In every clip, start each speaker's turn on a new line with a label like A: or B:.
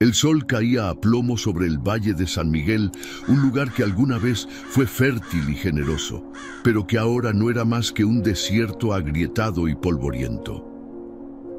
A: El sol caía a plomo sobre el valle de San Miguel, un lugar que alguna vez fue fértil y generoso, pero que ahora no era más que un desierto agrietado y polvoriento.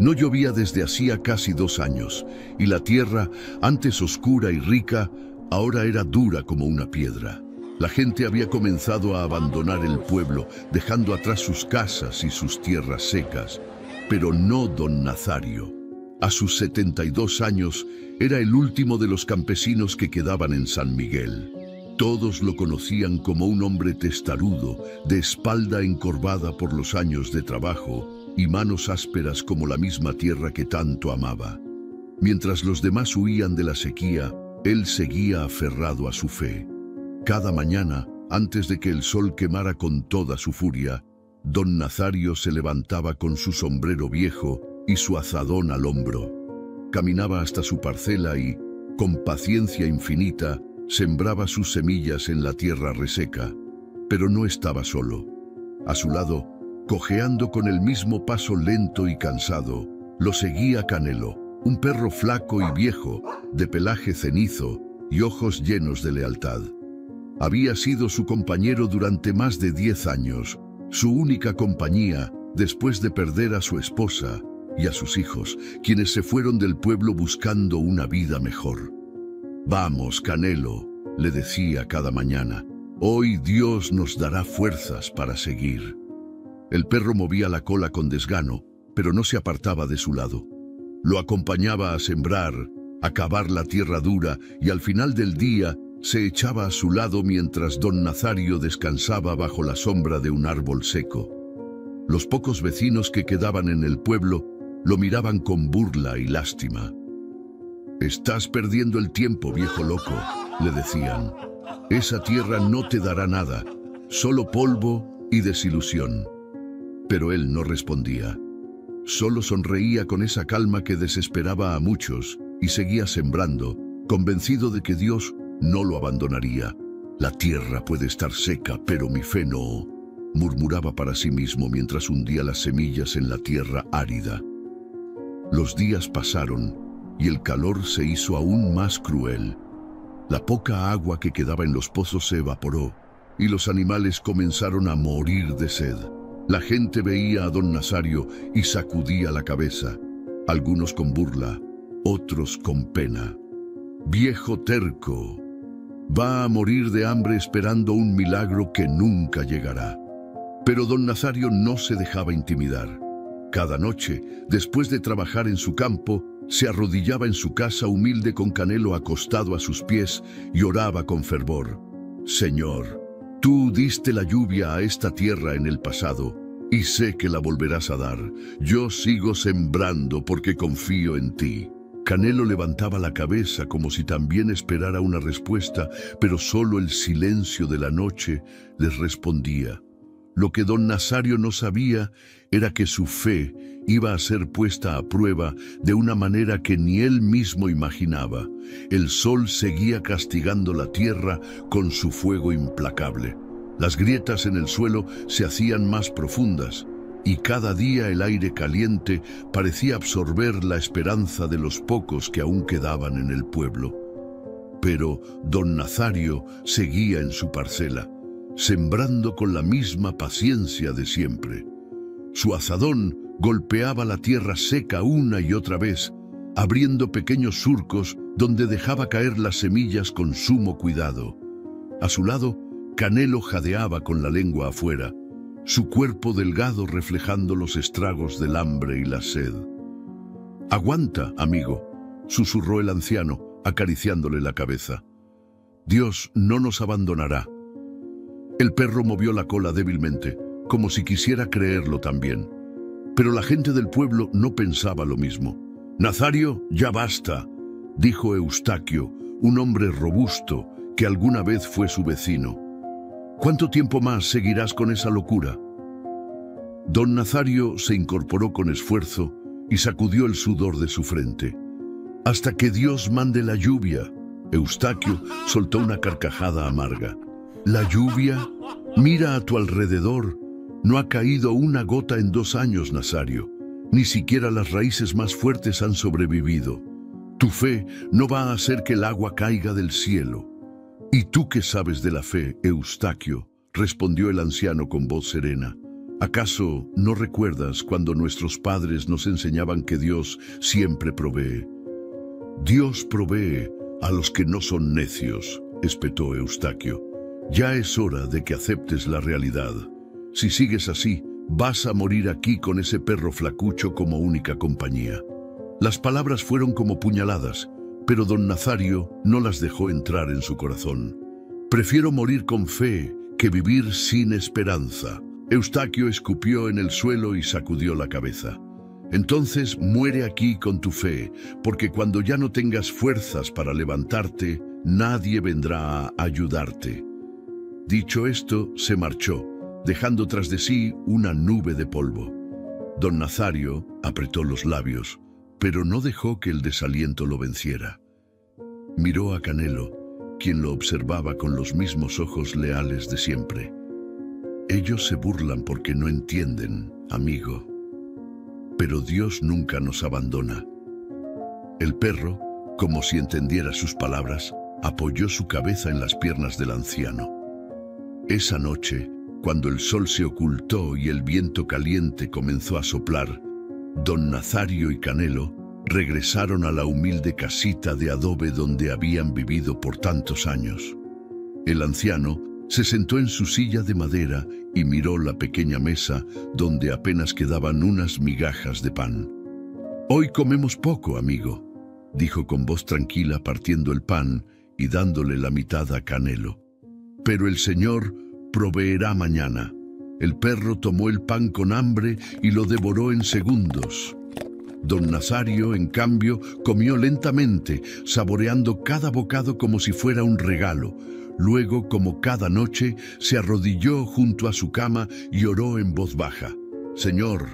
A: No llovía desde hacía casi 2 años, y la tierra, antes oscura y rica, ahora era dura como una piedra. La gente había comenzado a abandonar el pueblo, dejando atrás sus casas y sus tierras secas, pero no don Nazario. A sus 72 años, era el último de los campesinos que quedaban en San Miguel. Todos lo conocían como un hombre testarudo, de espalda encorvada por los años de trabajo y manos ásperas como la misma tierra que tanto amaba. Mientras los demás huían de la sequía, él seguía aferrado a su fe. Cada mañana, antes de que el sol quemara con toda su furia, don Nazario se levantaba con su sombrero viejo y su azadón al hombro. Caminaba hasta su parcela y, con paciencia infinita, sembraba sus semillas en la tierra reseca. Pero no estaba solo. A su lado, cojeando con el mismo paso lento y cansado, lo seguía Canelo, un perro flaco y viejo, de pelaje cenizo y ojos llenos de lealtad. Había sido su compañero durante más de 10 años, su única compañía después de perder a su esposa y a sus hijos, quienes se fueron del pueblo buscando una vida mejor. «Vamos, Canelo», le decía cada mañana, «hoy Dios nos dará fuerzas para seguir». El perro movía la cola con desgano, pero no se apartaba de su lado. Lo acompañaba a sembrar, a cavar la tierra dura y al final del día se echaba a su lado mientras don Nazario descansaba bajo la sombra de un árbol seco. Los pocos vecinos que quedaban en el pueblo lo miraban con burla y lástima. «Estás perdiendo el tiempo, viejo loco», le decían. «Esa tierra no te dará nada, solo polvo y desilusión». Pero él no respondía. Solo sonreía con esa calma que desesperaba a muchos y seguía sembrando, convencido de que Dios no lo abandonaría. «La tierra puede estar seca, pero mi fe no», murmuraba para sí mismo mientras hundía las semillas en la tierra árida. Los días pasaron y el calor se hizo aún más cruel. La poca agua que quedaba en los pozos se evaporó y los animales comenzaron a morir de sed. La gente veía a don Nazario y sacudía la cabeza, algunos con burla, otros con pena. «Viejo terco, va a morir de hambre esperando un milagro que nunca llegará». Pero don Nazario no se dejaba intimidar. Cada noche, después de trabajar en su campo, se arrodillaba en su casa humilde con Canelo acostado a sus pies y oraba con fervor. «Señor, tú diste la lluvia a esta tierra en el pasado y sé que la volverás a dar. Yo sigo sembrando porque confío en ti». Canelo levantaba la cabeza como si también esperara una respuesta, pero solo el silencio de la noche les respondía. Lo que don Nazario no sabía era que su fe iba a ser puesta a prueba de una manera que ni él mismo imaginaba. El sol seguía castigando la tierra con su fuego implacable. Las grietas en el suelo se hacían más profundas y cada día el aire caliente parecía absorber la esperanza de los pocos que aún quedaban en el pueblo. Pero don Nazario seguía en su parcela, sembrando con la misma paciencia de siempre. Su azadón golpeaba la tierra seca una y otra vez, abriendo pequeños surcos donde dejaba caer las semillas con sumo cuidado. A su lado, Canelo jadeaba con la lengua afuera, su cuerpo delgado reflejando los estragos del hambre y la sed. «Aguanta, amigo», susurró el anciano, acariciándole la cabeza. «Dios no nos abandonará». El perro movió la cola débilmente, como si quisiera creerlo también. Pero la gente del pueblo no pensaba lo mismo. «Nazario, ya basta», dijo Eustaquio, un hombre robusto que alguna vez fue su vecino. «¿Cuánto tiempo más seguirás con esa locura?» Don Nazario se incorporó con esfuerzo y sacudió el sudor de su frente. «Hasta que Dios mande la lluvia». Eustaquio soltó una carcajada amarga. «¿La lluvia? Mira a tu alrededor. No ha caído una gota en 2 años, Nazario. Ni siquiera las raíces más fuertes han sobrevivido. Tu fe no va a hacer que el agua caiga del cielo. ¿Y tú qué sabes de la fe, Eustaquio?, respondió el anciano con voz serena. ¿Acaso no recuerdas cuando nuestros padres nos enseñaban que Dios siempre provee? Dios provee a los que no son necios, espetó Eustaquio. Ya es hora de que aceptes la realidad. Si sigues así, vas a morir aquí con ese perro flacucho como única compañía. Las palabras fueron como puñaladas, pero don Nazario no las dejó entrar en su corazón. Prefiero morir con fe que vivir sin esperanza. Eustaquio escupió en el suelo y sacudió la cabeza. Entonces muere aquí con tu fe, porque cuando ya no tengas fuerzas para levantarte, nadie vendrá a ayudarte. Dicho esto, se marchó, dejando tras de sí una nube de polvo. Don Nazario apretó los labios, pero no dejó que el desaliento lo venciera. Miró a Canelo, quien lo observaba con los mismos ojos leales de siempre. Ellos se burlan porque no entienden, amigo. Pero Dios nunca nos abandona. El perro, como si entendiera sus palabras, apoyó su cabeza en las piernas del anciano. Esa noche, cuando el sol se ocultó y el viento caliente comenzó a soplar, don Nazario y Canelo regresaron a la humilde casita de adobe donde habían vivido por tantos años. El anciano se sentó en su silla de madera y miró la pequeña mesa donde apenas quedaban unas migajas de pan. «Hoy comemos poco, amigo», dijo con voz tranquila partiendo el pan y dándole la mitad a Canelo. «Pero el Señor proveerá mañana». El perro tomó el pan con hambre y lo devoró en segundos. Don Nazario, en cambio, comió lentamente, saboreando cada bocado como si fuera un regalo. Luego, como cada noche, se arrodilló junto a su cama y oró en voz baja. «Señor,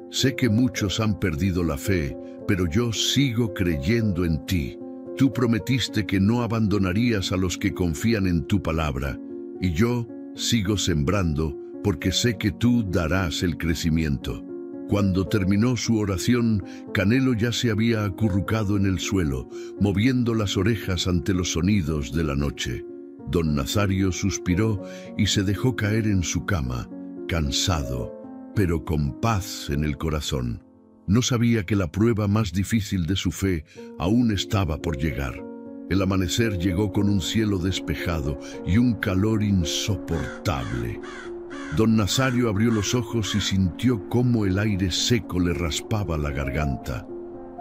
A: sé que muchos han perdido la fe, pero yo sigo creyendo en ti. Tú prometiste que no abandonarías a los que confían en tu palabra, y yo sigo sembrando porque sé que tú darás el crecimiento». Cuando terminó su oración, Canelo ya se había acurrucado en el suelo, moviendo las orejas ante los sonidos de la noche. Don Nazario suspiró y se dejó caer en su cama, cansado, pero con paz en el corazón. No sabía que la prueba más difícil de su fe aún estaba por llegar. El amanecer llegó con un cielo despejado y un calor insoportable. Don Nazario abrió los ojos y sintió cómo el aire seco le raspaba la garganta.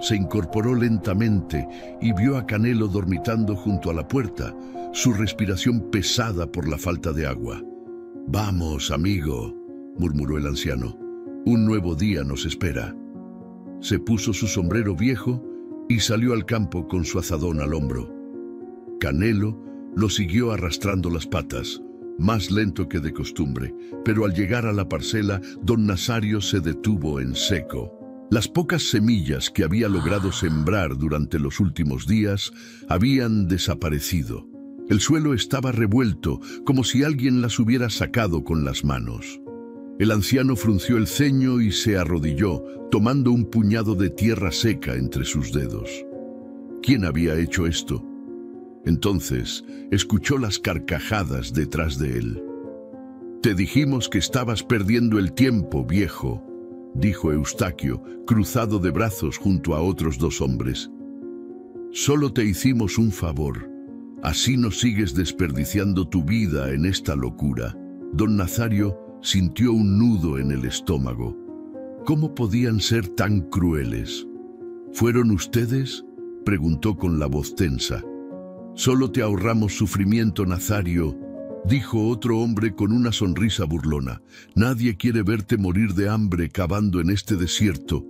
A: Se incorporó lentamente y vio a Canelo dormitando junto a la puerta, su respiración pesada por la falta de agua. «Vamos, amigo», murmuró el anciano, «un nuevo día nos espera». Se puso su sombrero viejo y salió al campo con su azadón al hombro. Canelo lo siguió arrastrando las patas, más lento que de costumbre, pero al llegar a la parcela, don Nazario se detuvo en seco. Las pocas semillas que había logrado sembrar durante los últimos días habían desaparecido. El suelo estaba revuelto, como si alguien las hubiera sacado con las manos. El anciano frunció el ceño y se arrodilló, tomando un puñado de tierra seca entre sus dedos. ¿Quién había hecho esto? Entonces escuchó las carcajadas detrás de él. «Te dijimos que estabas perdiendo el tiempo, viejo», dijo Eustaquio, cruzado de brazos junto a otros dos hombres. «Solo te hicimos un favor. Así no sigues desperdiciando tu vida en esta locura». Don Nazario sintió un nudo en el estómago. ¿Cómo podían ser tan crueles? «¿Fueron ustedes?», preguntó con la voz tensa. «Solo te ahorramos sufrimiento, Nazario», dijo otro hombre con una sonrisa burlona. «Nadie quiere verte morir de hambre cavando en este desierto».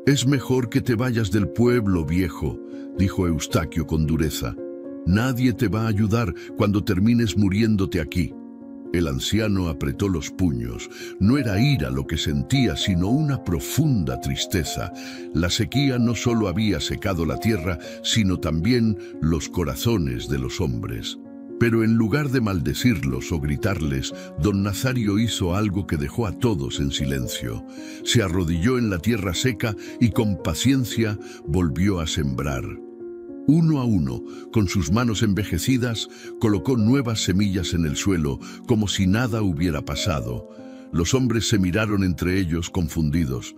A: «Es mejor que te vayas del pueblo, viejo», dijo Eustaquio con dureza. «Nadie te va a ayudar cuando termines muriéndote aquí». El anciano apretó los puños. No era ira lo que sentía, sino una profunda tristeza. La sequía no solo había secado la tierra, sino también los corazones de los hombres. Pero en lugar de maldecirlos o gritarles, don Nazario hizo algo que dejó a todos en silencio. Se arrodilló en la tierra seca y con paciencia volvió a sembrar. Uno a uno, con sus manos envejecidas, colocó nuevas semillas en el suelo, como si nada hubiera pasado. Los hombres se miraron entre ellos, confundidos.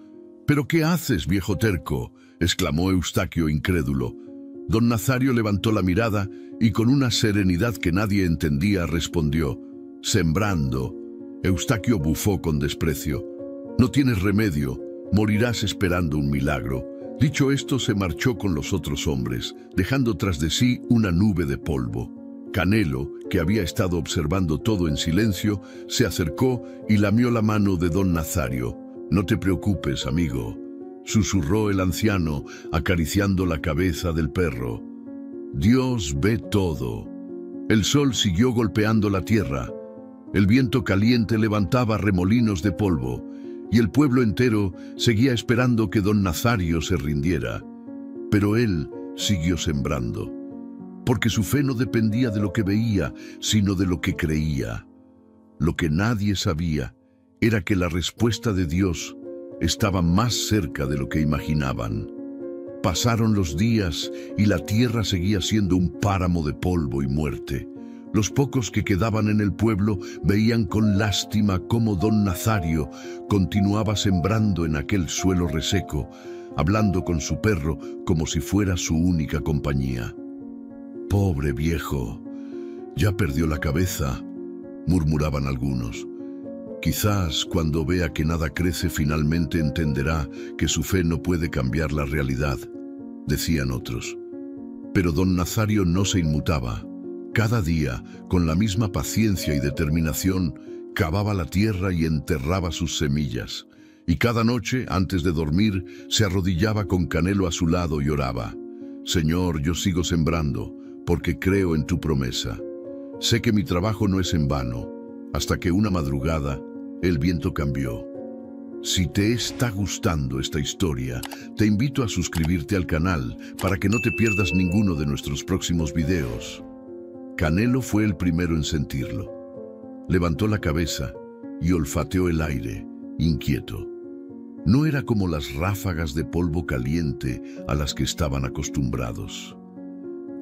A: «¿Pero qué haces, viejo terco?», exclamó Eustaquio incrédulo. Don Nazario levantó la mirada y con una serenidad que nadie entendía respondió: «Sembrando». Eustaquio bufó con desprecio. «No tienes remedio, morirás esperando un milagro». Dicho esto, se marchó con los otros hombres, dejando tras de sí una nube de polvo. Canelo, que había estado observando todo en silencio, se acercó y lamió la mano de don Nazario. «No te preocupes, amigo», susurró el anciano, acariciando la cabeza del perro. «Dios ve todo». El sol siguió golpeando la tierra. El viento caliente levantaba remolinos de polvo, y el pueblo entero seguía esperando que don Nazario se rindiera. Pero él siguió sembrando, porque su fe no dependía de lo que veía, sino de lo que creía. Lo que nadie sabía era que la respuesta de Dios estaba más cerca de lo que imaginaban. Pasaron los días y la tierra seguía siendo un páramo de polvo y muerte. Los pocos que quedaban en el pueblo veían con lástima cómo don Nazario continuaba sembrando en aquel suelo reseco, hablando con su perro como si fuera su única compañía. «Pobre viejo, ya perdió la cabeza», murmuraban algunos. «Quizás cuando vea que nada crece finalmente entenderá que su fe no puede cambiar la realidad», decían otros. Pero don Nazario no se inmutaba. Cada día, con la misma paciencia y determinación, cavaba la tierra y enterraba sus semillas. Y cada noche, antes de dormir, se arrodillaba con Canelo a su lado y oraba: «Señor, yo sigo sembrando, porque creo en tu promesa. Sé que mi trabajo no es en vano», hasta que una madrugada el viento cambió. Si te está gustando esta historia, te invito a suscribirte al canal para que no te pierdas ninguno de nuestros próximos videos. Canelo fue el primero en sentirlo. Levantó la cabeza y olfateó el aire, inquieto. No era como las ráfagas de polvo caliente a las que estaban acostumbrados.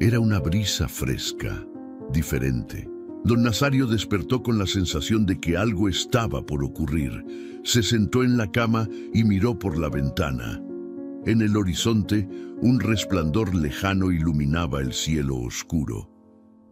A: Era una brisa fresca, diferente. Don Nazario despertó con la sensación de que algo estaba por ocurrir. Se sentó en la cama y miró por la ventana. En el horizonte, un resplandor lejano iluminaba el cielo oscuro.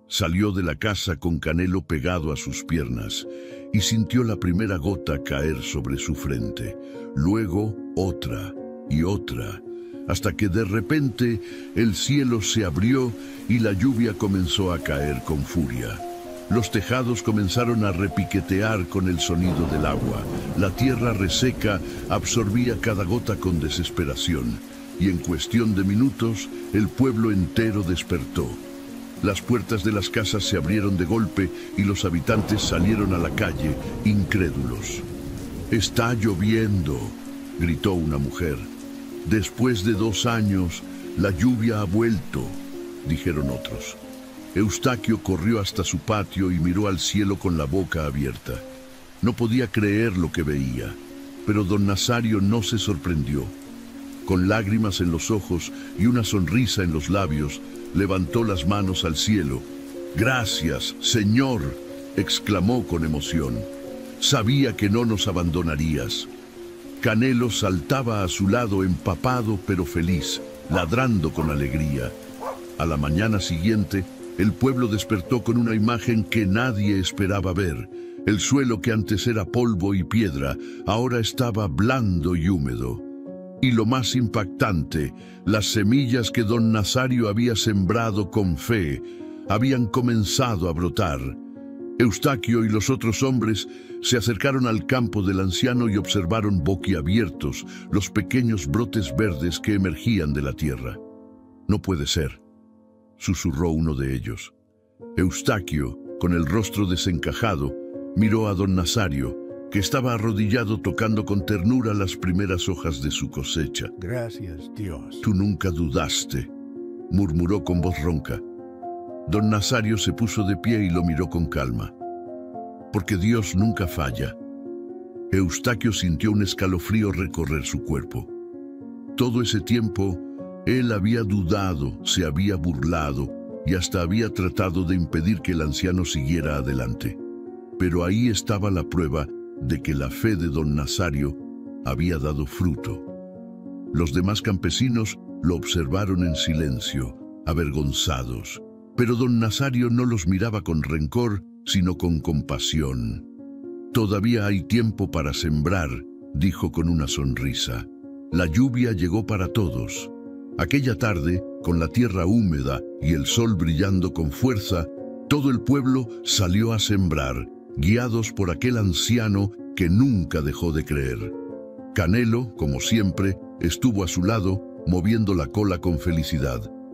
A: Salió de la casa con Canelo pegado a sus piernas y sintió la primera gota caer sobre su frente, luego otra y otra, hasta que de repente el cielo se abrió y la lluvia comenzó a caer con furia. Los tejados comenzaron a repiquetear con el sonido del agua. La tierra reseca absorbía cada gota con desesperación, y en cuestión de minutos el pueblo entero despertó. Las puertas de las casas se abrieron de golpe y los habitantes salieron a la calle, incrédulos. «Está lloviendo», gritó una mujer. «Después de 2 años, la lluvia ha vuelto», dijeron otros. Eustaquio corrió hasta su patio y miró al cielo con la boca abierta. No podía creer lo que veía, pero don Nazario no se sorprendió. Con lágrimas en los ojos y una sonrisa en los labios, levantó las manos al cielo. «Gracias, Señor», exclamó con emoción. «Sabía que no nos abandonarías». Canelo saltaba a su lado empapado pero feliz, ladrando con alegría. A la mañana siguiente, el pueblo despertó con una imagen que nadie esperaba ver. El suelo que antes era polvo y piedra, ahora estaba blando y húmedo. Y lo más impactante, las semillas que don Nazario había sembrado con fe, habían comenzado a brotar. Eustaquio y los otros hombres se acercaron al campo del anciano y observaron boquiabiertos los pequeños brotes verdes que emergían de la tierra. «No puede ser», susurró uno de ellos. Eustaquio, con el rostro desencajado, miró a don Nazario, que estaba arrodillado tocando con ternura las primeras hojas de su cosecha.
B: «Gracias, Dios».
A: «Tú nunca dudaste», murmuró con voz ronca. Don Nazario se puso de pie y lo miró con calma. «Porque Dios nunca falla». Eustaquio sintió un escalofrío recorrer su cuerpo. Todo ese tiempo Él había dudado, se había burlado y hasta había tratado de impedir que el anciano siguiera adelante. Pero ahí estaba la prueba de que la fe de don Nazario había dado fruto. Los demás campesinos lo observaron en silencio, avergonzados, pero don Nazario no los miraba con rencor, sino con compasión. «Todavía hay tiempo para sembrar», dijo con una sonrisa. La lluvia llegó para todos. Aquella tarde, con la tierra húmeda y el sol brillando con fuerza, todo el pueblo salió a sembrar, guiados por aquel anciano que nunca dejó de creer. Canelo, como siempre, estuvo a su lado, moviendo la cola con felicidad.